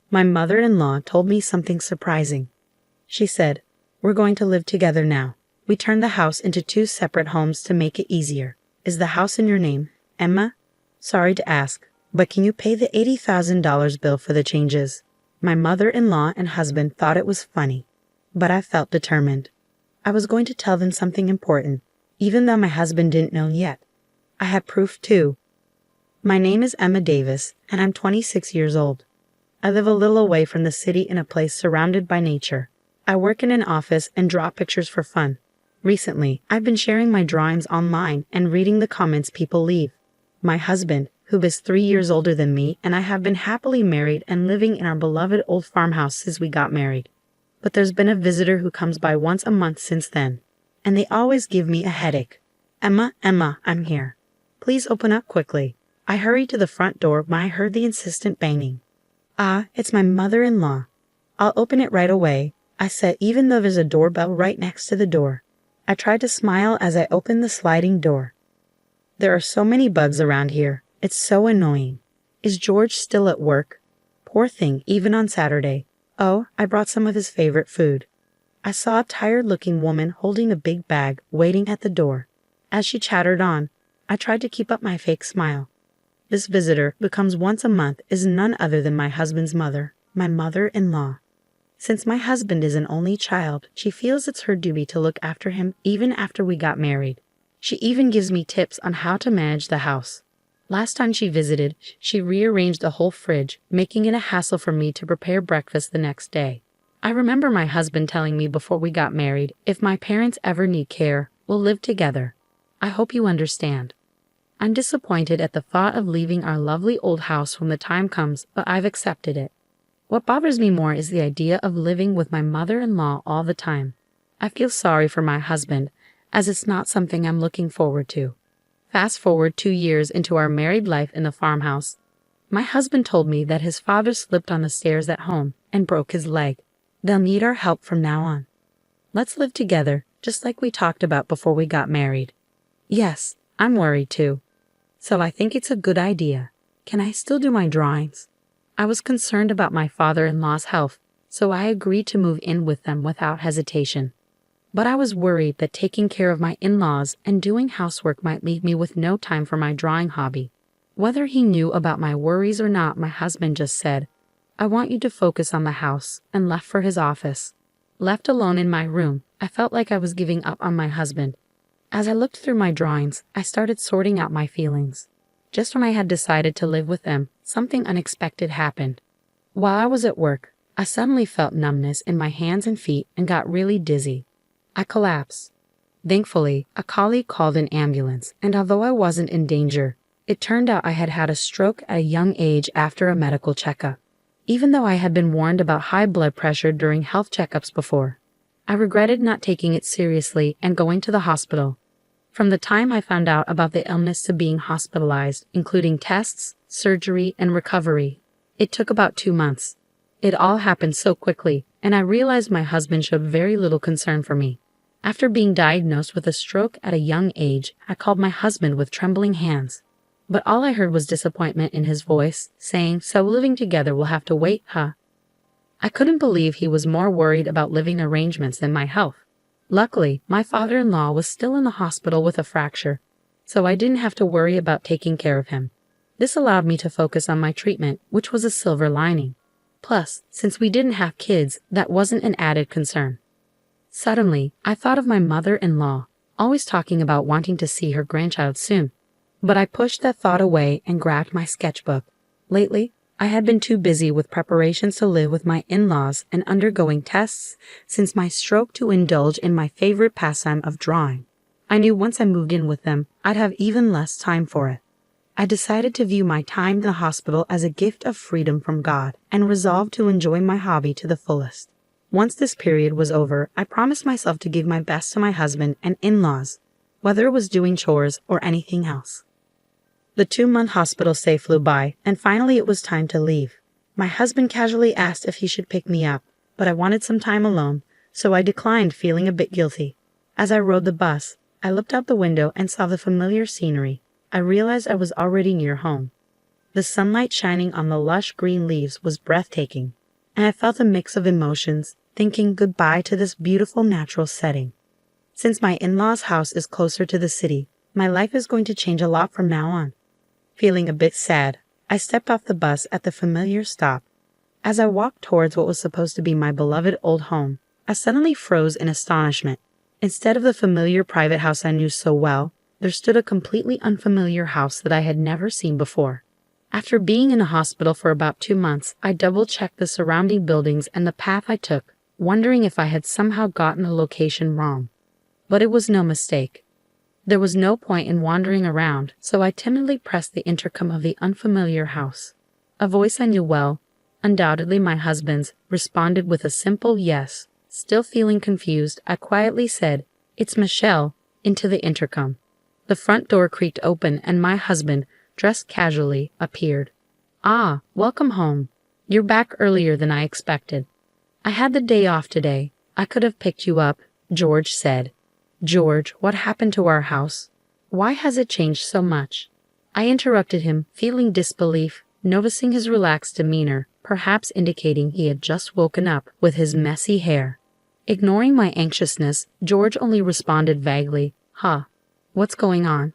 My mother-in-law told me something surprising. She said, "We're going to live together now. We turned the house into two separate homes to make it easier. Is the house in your name, Emma? Sorry to ask, but can you pay the $80,000 bill for the changes?" My mother-in-law and husband thought it was funny, but I felt determined. I was going to tell them something important, even though my husband didn't know yet. I had proof too. My name is Emma Davis, and I'm 26 years old. I live a little away from the city in a place surrounded by nature. I work in an office and draw pictures for fun. Recently, I've been sharing my drawings online and reading the comments people leave. My husband, who is 3 years older than me, and I have been happily married and living in our beloved old farmhouse since we got married. But there's been a visitor who comes by once a month since then, and they always give me a headache. "Emma, Emma, I'm here. Please open up quickly." I hurried to the front door when I heard the insistent banging. "Ah, it's my mother-in-law. I'll open it right away," I said, even though there's a doorbell right next to the door. I tried to smile as I opened the sliding door. There are so many bugs around here. It's so annoying. Is George still at work? Poor thing, even on Saturday. Oh, I brought some of his favorite food. I saw a tired-looking woman holding a big bag, waiting at the door. As she chattered on, I tried to keep up my fake smile. This visitor, who comes once a month, is none other than my husband's mother, my mother-in-law. Since my husband is an only child, she feels it's her duty to look after him even after we got married. She even gives me tips on how to manage the house. Last time she visited, she rearranged the whole fridge, making it a hassle for me to prepare breakfast the next day. I remember my husband telling me before we got married, if my parents ever need care, we'll live together. I hope you understand. I'm disappointed at the thought of leaving our lovely old house when the time comes, but I've accepted it. What bothers me more is the idea of living with my mother-in-law all the time. I feel sorry for my husband, as it's not something I'm looking forward to. Fast forward 2 years into our married life in the farmhouse. My husband told me that his father slipped on the stairs at home and broke his leg. They'll need our help from now on. Let's live together, just like we talked about before we got married. Yes, I'm worried too. So I think it's a good idea. Can I still do my drawings? I was concerned about my father-in-law's health, so I agreed to move in with them without hesitation. But I was worried that taking care of my in-laws and doing housework might leave me with no time for my drawing hobby. Whether he knew about my worries or not, my husband just said, "I want you to focus on the house," and left for his office. Left alone in my room, I felt like I was giving up on my husband. As I looked through my drawings, I started sorting out my feelings. Just when I had decided to live with them, something unexpected happened. While I was at work, I suddenly felt numbness in my hands and feet and got really dizzy. I collapsed. Thankfully, a colleague called an ambulance, and although I wasn't in danger, it turned out I had had a stroke at a young age after a medical checkup. Even though I had been warned about high blood pressure during health checkups before, I regretted not taking it seriously and going to the hospital. From the time I found out about the illness to being hospitalized, including tests, surgery, and recovery, it took about 2 months. It all happened so quickly, and I realized my husband showed very little concern for me. After being diagnosed with a stroke at a young age, I called my husband with trembling hands. But all I heard was disappointment in his voice, saying, "So living together will have to wait, huh?" I couldn't believe he was more worried about living arrangements than my health. Luckily, my father-in-law was still in the hospital with a fracture, so I didn't have to worry about taking care of him. This allowed me to focus on my treatment, which was a silver lining. Plus, since we didn't have kids, that wasn't an added concern. Suddenly, I thought of my mother-in-law, always talking about wanting to see her grandchild soon. But I pushed that thought away and grabbed my sketchbook. Lately, I had been too busy with preparations to live with my in-laws and undergoing tests since my stroke to indulge in my favorite pastime of drawing. I knew once I moved in with them, I'd have even less time for it. I decided to view my time in the hospital as a gift of freedom from God and resolved to enjoy my hobby to the fullest. Once this period was over, I promised myself to give my best to my husband and in-laws, whether it was doing chores or anything else. The 2-month hospital stay flew by, and finally it was time to leave. My husband casually asked if he should pick me up, but I wanted some time alone, so I declined, feeling a bit guilty. As I rode the bus, I looked out the window and saw the familiar scenery. I realized I was already near home. The sunlight shining on the lush green leaves was breathtaking, and I felt a mix of emotions, thinking goodbye to this beautiful natural setting. Since my in-laws' house is closer to the city, my life is going to change a lot from now on. Feeling a bit sad, I stepped off the bus at the familiar stop. As I walked towards what was supposed to be my beloved old home, I suddenly froze in astonishment. Instead of the familiar private house I knew so well, there stood a completely unfamiliar house that I had never seen before. After being in a hospital for about 2 months, I double-checked the surrounding buildings and the path I took, wondering if I had somehow gotten the location wrong. But it was no mistake. There was no point in wandering around, so I timidly pressed the intercom of the unfamiliar house. A voice I knew well, undoubtedly my husband's, responded with a simple yes. Still feeling confused, I quietly said, "It's Michelle," into the intercom. The front door creaked open and my husband, dressed casually, appeared. "Ah, welcome home. You're back earlier than I expected. I had the day off today. I could have picked you up," George said. "George, what happened to our house? Why has it changed so much?" I interrupted him, feeling disbelief, noticing his relaxed demeanor, perhaps indicating he had just woken up with his messy hair. Ignoring my anxiousness, George only responded vaguely, "Huh. What's going on?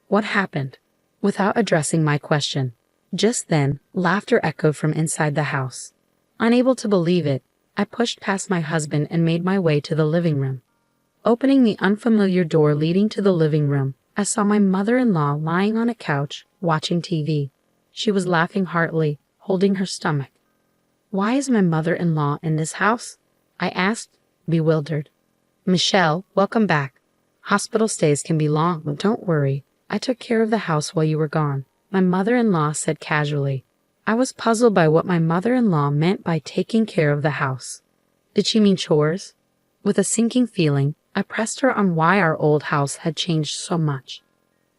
What happened?" without addressing my question. Just then, laughter echoed from inside the house. Unable to believe it, I pushed past my husband and made my way to the living room. Opening the unfamiliar door leading to the living room, I saw my mother-in-law lying on a couch, watching TV. She was laughing heartily, holding her stomach. "Why is my mother-in-law in this house?" I asked, bewildered. "Michelle, welcome back. Hospital stays can be long, but don't worry. I took care of the house while you were gone," my mother-in-law said casually. I was puzzled by what my mother-in-law meant by taking care of the house. Did she mean chores? With a sinking feeling, I pressed her on why our old house had changed so much.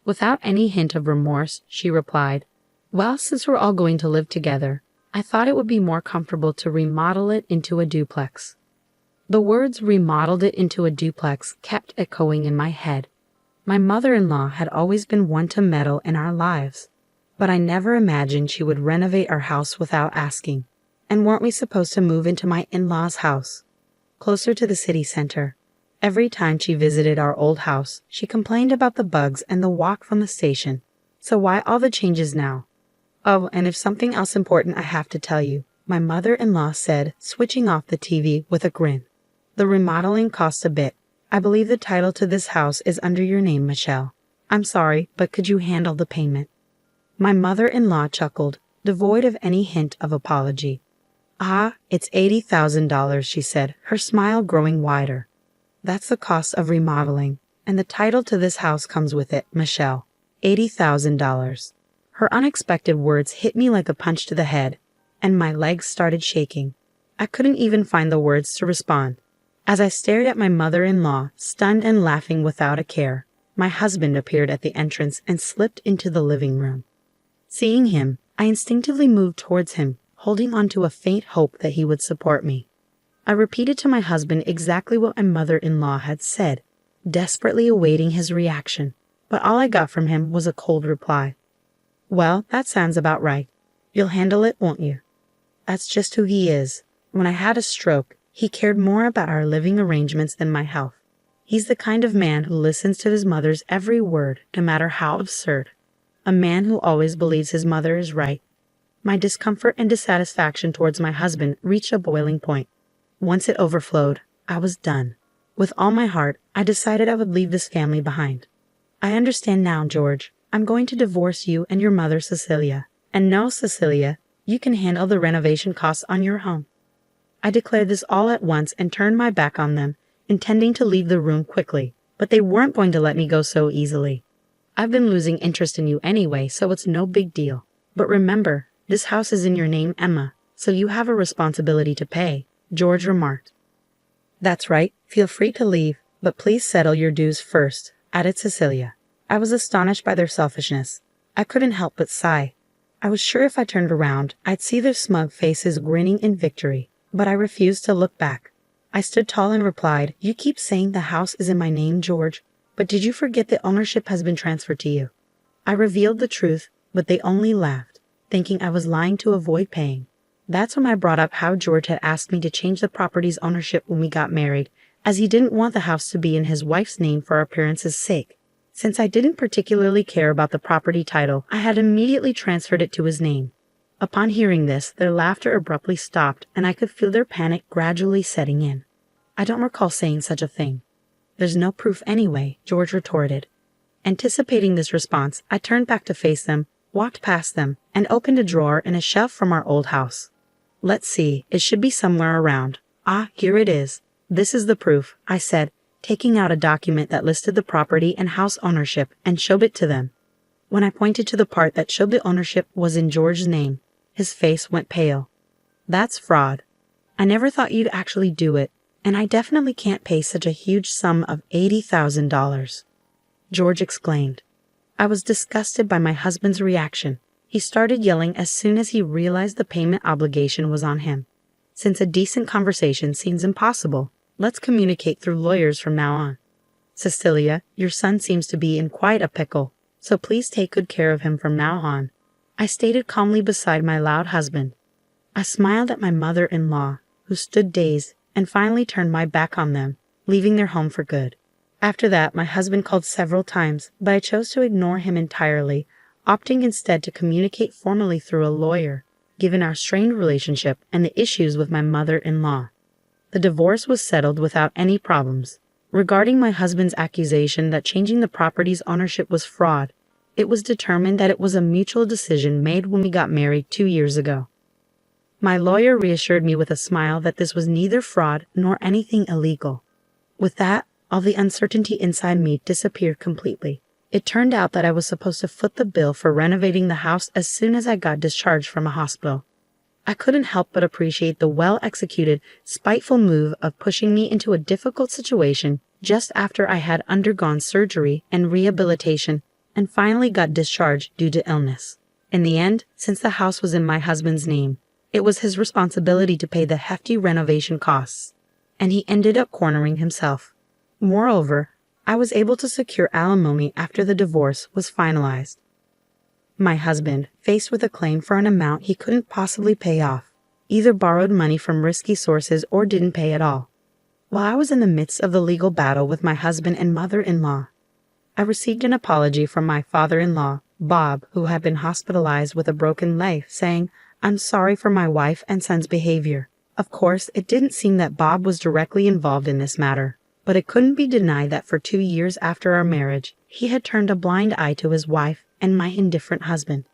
Without any hint of remorse, she replied, "Well, since we're all going to live together, I thought it would be more comfortable to remodel it into a duplex." The words "remodeled it into a duplex" kept echoing in my head. My mother-in-law had always been one to meddle in our lives, but I never imagined she would renovate our house without asking. And weren't we supposed to move into my in-laws' house, closer to the city center? Every time she visited our old house, she complained about the bugs and the walk from the station. So why all the changes now? "Oh, and if something else important I have to tell you," my mother-in-law said, switching off the TV with a grin. "The remodeling cost a bit. I believe the title to this house is under your name, Michelle. I'm sorry, but could you handle the payment?" My mother-in-law chuckled, devoid of any hint of apology. "Ah, it's $80,000, she said, her smile growing wider. "That's the cost of remodeling, and the title to this house comes with it, Michelle. $80,000. Her unexpected words hit me like a punch to the head, and my legs started shaking. I couldn't even find the words to respond. As I stared at my mother-in-law, stunned and laughing without a care, my husband appeared at the entrance and slipped into the living room. Seeing him, I instinctively moved towards him, holding on to a faint hope that he would support me. I repeated to my husband exactly what my mother-in-law had said, desperately awaiting his reaction, but all I got from him was a cold reply. "Well, that sounds about right. You'll handle it, won't you?" That's just who he is. When I had a stroke, he cared more about our living arrangements than my health. He's the kind of man who listens to his mother's every word, no matter how absurd. A man who always believes his mother is right. My discomfort and dissatisfaction towards my husband reached a boiling point. Once it overflowed, I was done. With all my heart, I decided I would leave this family behind. "I understand now, George. I'm going to divorce you and your mother, Cecilia. And no, Cecilia, you can handle the renovation costs on your home." I declared this all at once and turned my back on them, intending to leave the room quickly, but they weren't going to let me go so easily. "I've been losing interest in you anyway, so it's no big deal. But remember, this house is in your name, Emma, so you have a responsibility to pay," George remarked. "That's right, feel free to leave, but please settle your dues first," added Cecilia. I was astonished by their selfishness. I couldn't help but sigh. I was sure if I turned around, I'd see their smug faces grinning in victory, but I refused to look back. I stood tall and replied, "You keep saying the house is in my name, George, but did you forget that ownership has been transferred to you?" I revealed the truth, but they only laughed. thinking I was lying to avoid paying. That's when I brought up how George had asked me to change the property's ownership when we got married, as he didn't want the house to be in his wife's name for appearance's sake. Since I didn't particularly care about the property title, I had immediately transferred it to his name. Upon hearing this, their laughter abruptly stopped, and I could feel their panic gradually setting in. I don't recall saying such a thing. There's no proof anyway, George retorted. Anticipating this response, I turned back to face them, walked past them, and opened a drawer in a shelf from our old house. Let's see, it should be somewhere around. Ah, here it is. This is the proof, I said, taking out a document that listed the property and house ownership and showed it to them. When I pointed to the part that showed the ownership was in George's name, his face went pale. That's fraud. I never thought you'd actually do it, and I definitely can't pay such a huge sum of $80,000. George exclaimed. I was disgusted by my husband's reaction. He started yelling as soon as he realized the payment obligation was on him. Since a decent conversation seems impossible, let's communicate through lawyers from now on. Cecilia, your son seems to be in quite a pickle, so please take good care of him from now on, I stated calmly beside my loud husband. I smiled at my mother-in-law, who stood dazed, and finally turned my back on them, leaving their home for good. After that, my husband called several times, but I chose to ignore him entirely, opting instead to communicate formally through a lawyer, given our strained relationship and the issues with my mother-in-law. The divorce was settled without any problems. Regarding my husband's accusation that changing the property's ownership was fraud, it was determined that it was a mutual decision made when we got married 2 years ago. My lawyer reassured me with a smile that this was neither fraud nor anything illegal. With that, all the uncertainty inside me disappeared completely. It turned out that I was supposed to foot the bill for renovating the house as soon as I got discharged from a hospital. I couldn't help but appreciate the well-executed, spiteful move of pushing me into a difficult situation just after I had undergone surgery and rehabilitation and finally got discharged due to illness. In the end, since the house was in my husband's name, it was his responsibility to pay the hefty renovation costs, and he ended up cornering himself. Moreover, I was able to secure alimony after the divorce was finalized. My husband, faced with a claim for an amount he couldn't possibly pay off, either borrowed money from risky sources or didn't pay at all. While I was in the midst of the legal battle with my husband and mother-in-law, I received an apology from my father-in-law, Bob, who had been hospitalized with a broken leg, saying, "I'm sorry for my wife and son's behavior." Of course, it didn't seem that Bob was directly involved in this matter, but it couldn't be denied that for 2 years after our marriage, he had turned a blind eye to his wife and my indifferent husband.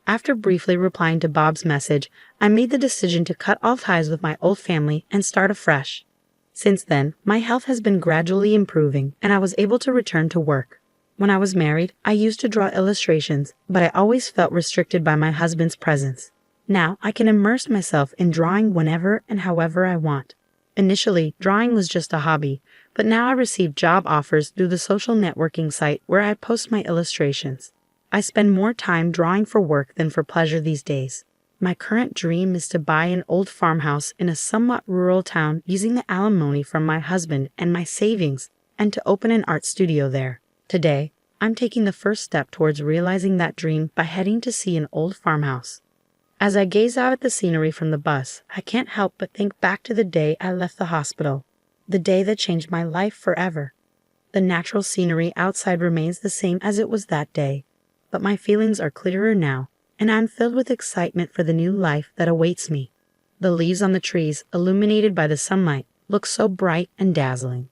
After briefly replying to Bob's message, I made the decision to cut all ties with my old family and start afresh. Since then, my health has been gradually improving, and I was able to return to work. When I was married, I used to draw illustrations, but I always felt restricted by my husband's presence. Now, I can immerse myself in drawing whenever and however I want. Initially, drawing was just a hobby, but now I receive job offers through the social networking site where I post my illustrations. I spend more time drawing for work than for pleasure these days. My current dream is to buy an old farmhouse in a somewhat rural town using the alimony from my husband and my savings, and to open an art studio there. Today, I'm taking the first step towards realizing that dream by heading to see an old farmhouse. As I gaze out at the scenery from the bus, I can't help but think back to the day I left the hospital, the day that changed my life forever. The natural scenery outside remains the same as it was that day, but my feelings are clearer now, and I'm filled with excitement for the new life that awaits me. The leaves on the trees, illuminated by the sunlight, look so bright and dazzling.